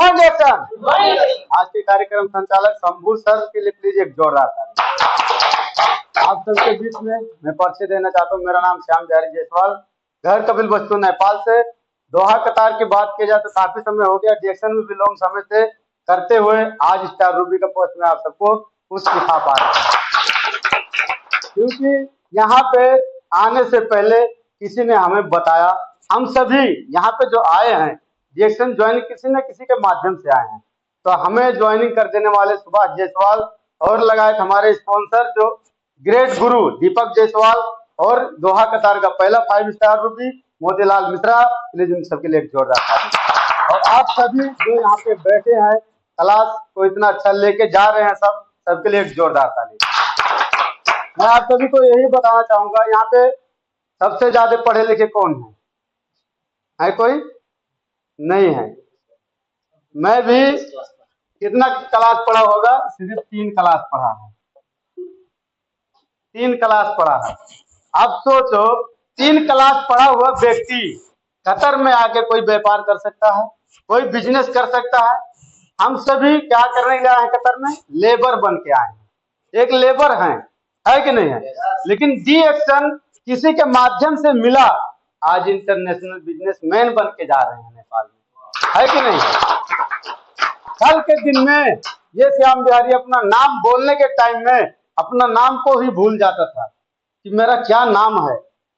Foundation. आज के कार्यक्रम संचालक शंभू सर के लिए प्लीज एक जोरदार ताली। आप सबके बीच में मैं परिचय देना चाहता हूँ। मेरा नाम श्याम बिहारी जायसवाल, घर कपिल वस्तु नेपाल से। दोहा कतार की बात की जाए तो काफी समय हो गया। डिएक्शन में बिलोंग समय से करते हुए आज स्टार रूबी का पोस्ट में आप सबको कुछ सिखा पा रहे हैं, क्योंकि यहाँ पे आने से पहले किसी ने हमें बताया। हम सभी यहाँ पे जो आए हैं डिएक्शन ज्वाइन किसी न किसी के माध्यम से आए हैं, तो हमें ज्वाइनिंग कर देने वाले सुभाष जायसवाल और लगाए हमारे स्पॉन्सर जो ग्रेट गुरु दीपक जायसवाल और दोहा कतार का पहला 5 स्टार रूबी मोतीलाल मिश्रा, प्लीज इन सबके लिए एक जोरदार ताली। और आप सभी जो यहाँ पे बैठे हैं क्लास को इतना अच्छा लेके जा रहे हैं, सबके लिए एक जोरदार ताली। मैं आप सभी को यही बताना चाहूंगा, यहाँ पे सबसे ज्यादा पढ़े लिखे कौन है कोई नहीं है। मैं भी कितना क्लास पढ़ा होगा, सिर्फ 3 क्लास पढ़ा है, 3 क्लास पढ़ा है। अब सोचो 3 क्लास पढ़ा हुआ व्यक्ति कतर में आके कोई व्यापार कर सकता है, कोई बिजनेस कर सकता है। हम सभी क्या करने गए हैं कतर में, लेबर बन के आए हैं, एक लेबर है कि नहीं है। लेकिन डिएक्शन किसी के माध्यम से मिला, आज इंटरनेशनल बिजनेसमैन बन के जा रहे हैं नेपाल में, है कि नहीं। कल के दिन में ये श्याम बिहारी अपना नाम बोलने के टाइम में अपना नाम को ही भूल जाता था कि मेरा क्या नाम है,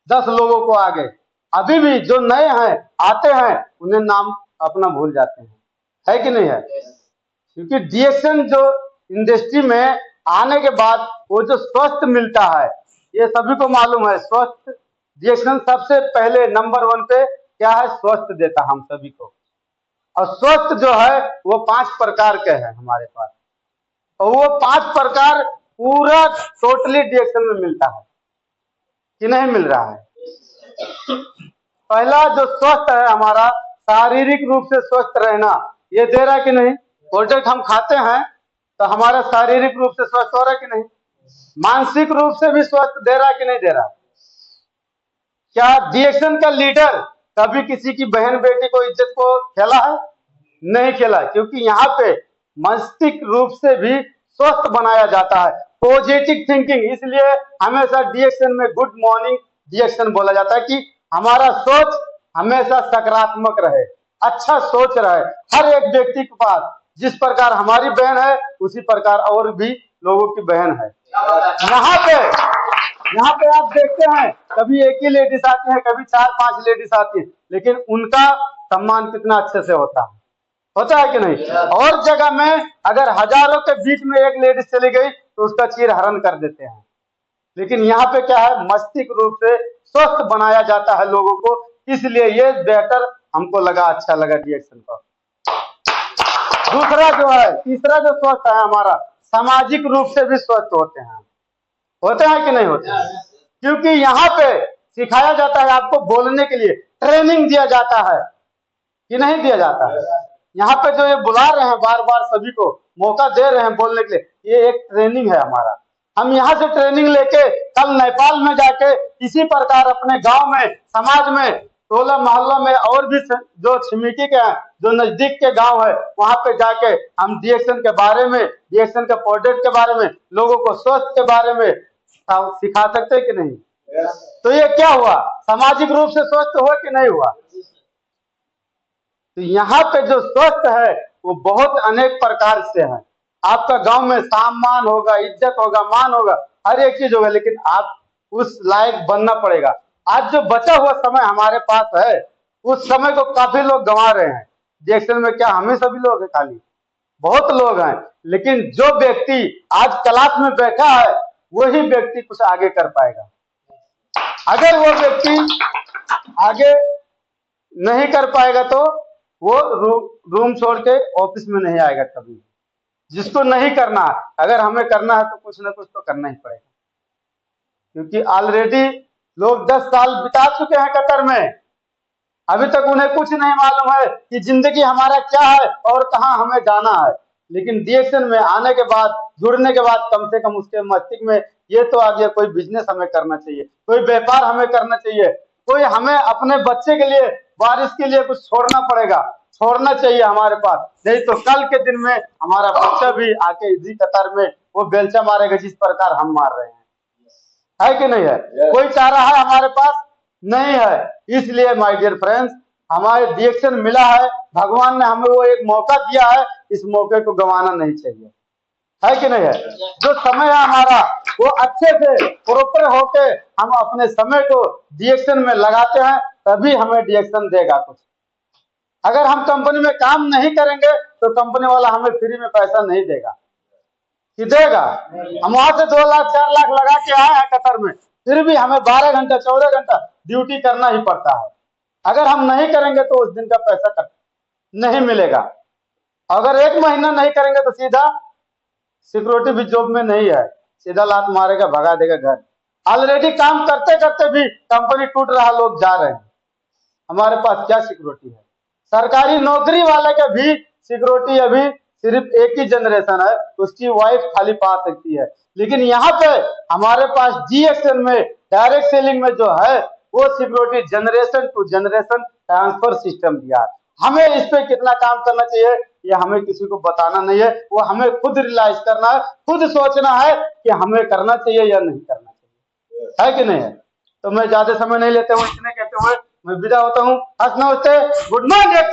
10 लोगों को आगे। अभी भी जो नए हैं आते हैं उन्हें नाम अपना भूल जाते हैं, है कि नहीं है। क्योंकि डिएक्शन जो इंडस्ट्री में आने के बाद वो जो स्वस्थ मिलता है, ये सभी को मालूम है। स्वस्थ डिएक्शन सबसे पहले नंबर 1 पे क्या है, स्वस्थ देता हम सभी को। और स्वस्थ जो है वो 5 प्रकार के हैं हमारे पास, और वो 5 प्रकार पूरा टोटली डिएक्शन में मिलता है कि नहीं मिल रहा है। पहला जो स्वस्थ है हमारा, शारीरिक रूप से स्वस्थ रहना, ये दे रहा है कि नहीं। प्रोडक्ट हम खाते हैं तो हमारा शारीरिक रूप से स्वस्थ हो रहा है कि नहीं, मानसिक रूप से भी स्वस्थ दे रहा है कि नहीं दे रहा। क्या डिएक्शन का लीडर कभी किसी की बहन बेटी को इज्जत को खेला है, नहीं खेला। क्योंकि यहाँ पे मस्तिष्क रूप से भी स्वस्थ बनाया जाता है, पॉजिटिव थिंकिंग। इसलिए हमेशा डिएक्शन में गुड मॉर्निंग डिएक्शन बोला जाता है कि हमारा सोच हमेशा सकारात्मक रहे, अच्छा सोच रहे। हर एक व्यक्ति के पास जिस प्रकार हमारी बहन है उसी प्रकार और भी लोगों की बहन है। यहाँ पे आप देखते हैं कभी एक ही लेडीज आती है, कभी 4-5 लेडीज आती है, लेकिन उनका सम्मान कितना अच्छे से होता है कि नहीं। और जगह में अगर हजारों के बीच में एक लेडीज चली गई तो उसका चीर हरण कर देते हैं। लेकिन यहाँ पे क्या है, मस्तिष्क रूप से स्वस्थ बनाया जाता है लोगों को, इसलिए ये बेहतर हमको लगा, अच्छा लगा डिएक्शन का। दूसरा जो है, तीसरा जो स्वस्थ है हमारा, सामाजिक रूप से भी स्वस्थ होते हैं कि नहीं होते हैं। क्योंकि यहाँ पे सिखाया जाता है आपको बोलने के लिए, ट्रेनिंग दिया जाता है कि नहीं दिया जाता है। यहाँ पे जो ये बुला रहे हैं बार बार, सभी को मौका दे रहे हैं बोलने के लिए, ये एक ट्रेनिंग है हमारा। हम यहाँ से ट्रेनिंग लेके कल नेपाल में जाके इसी प्रकार अपने गांव में, समाज में, टोला मोहल्ला में और भी जो छिमिकी के हैं, जो नजदीक के गांव है, वहां पे जाके हम डिएक्शन के बारे में, डिएक्शन के प्रोडक्ट के बारे में, लोगों को स्वास्थ्य के बारे में सिखा सकते हैं कि नहीं। तो ये क्या हुआ, सामाजिक रूप से स्वस्थ हुआ कि नहीं हुआ। तो यहाँ पे जो स्वस्थ है वो बहुत अनेक प्रकार से है। आपका गांव में सम्मान होगा, इज्जत होगा, मान होगा, हर एक चीज होगा, लेकिन आप उस लायक बनना पड़ेगा। आज जो बचा हुआ समय हमारे पास है, उस समय को काफी लोग गंवा रहे हैं। डिएक्शन में क्या हमें सभी लोग हैं, खाली बहुत लोग हैं, लेकिन जो व्यक्ति आज क्लास में बैठा है वही व्यक्ति कुछ आगे कर पाएगा। अगर वो व्यक्ति आगे नहीं कर पाएगा तो वो रूम छोड़ के ऑफिस में नहीं आएगा कभी। जिसको नहीं करना, अगर हमें करना है तो कुछ ना कुछ तो करना ही पड़ेगा। क्योंकि ऑलरेडी लोग 10 साल बिता चुके हैं कतर में, अभी तक उन्हें कुछ नहीं मालूम है कि जिंदगी हमारा क्या है और कहां हमें जाना है। लेकिन डिएक्शन में आने के बाद, जुड़ने के बाद, कम से कम उसके मस्तिष्क में ये तो आ गया, कोई बिजनेस हमें करना चाहिए, कोई व्यापार हमें करना चाहिए, कोई हमें अपने बच्चे के लिए, बारिश के लिए कुछ छोड़ना पड़ेगा, छोड़ना चाहिए हमारे पास, नहीं तो कल के दिन में हमारा बच्चा भी आके इसी कतार में वो बेलचा मारेगा जिस प्रकार हम मार रहे हैं, है कि नहीं है? कोई चारा है हमारे पास नहीं है। इसलिए माय डियर फ्रेंड्स, हमारे डिएक्शन मिला है, भगवान ने हमें वो एक मौका दिया है, इस मौके को गंवाना नहीं चाहिए, है कि नहीं है? जो समय है हमारा वो अच्छे से प्रॉपर होके हम अपने समय को डिएक्शन में लगाते हैं, तभी हमें डिएक्शन देगा कुछ। अगर हम कंपनी में काम नहीं करेंगे तो कंपनी वाला हमें फ्री में पैसा नहीं देगा, कि देगा? हम वहां से 2 लाख 4 लाख लगा के आए हैं कतर में, फिर भी हमें 12 घंटा 14 घंटा ड्यूटी करना ही पड़ता है। अगर हम नहीं करेंगे तो उस दिन का पैसा नहीं मिलेगा। अगर 1 महीना नहीं करेंगे तो सीधा सिक्योरिटी भी जॉब में नहीं है, सीधा लात मारेगा, भगा देगा घर। ऑलरेडी काम करते करते भी कंपनी टूट रहा, लोग जा रहे हैं, हमारे पास क्या सिक्योरिटी है? सरकारी नौकरी वाले का भी सिक्योरिटी अभी सिर्फ एक ही जनरेशन है, उसकी वाइफ खाली पा सकती है। लेकिन यहाँ पे हमारे पास जीएक्शन में डायरेक्ट सेलिंग में जो है वो security generation to generation transfer system दिया है। हमें इस पे कितना काम करना चाहिए ये हमें किसी को बताना नहीं है, वो हमें खुद रियलाइज करना है, खुद सोचना है कि हमें करना चाहिए या नहीं करना चाहिए, है कि नहीं है? तो मैं ज्यादा समय नहीं लेता हूँ, इतने कहते हुए मैं विदा होता हूँ। नमस्ते, गुड मॉर्निंग।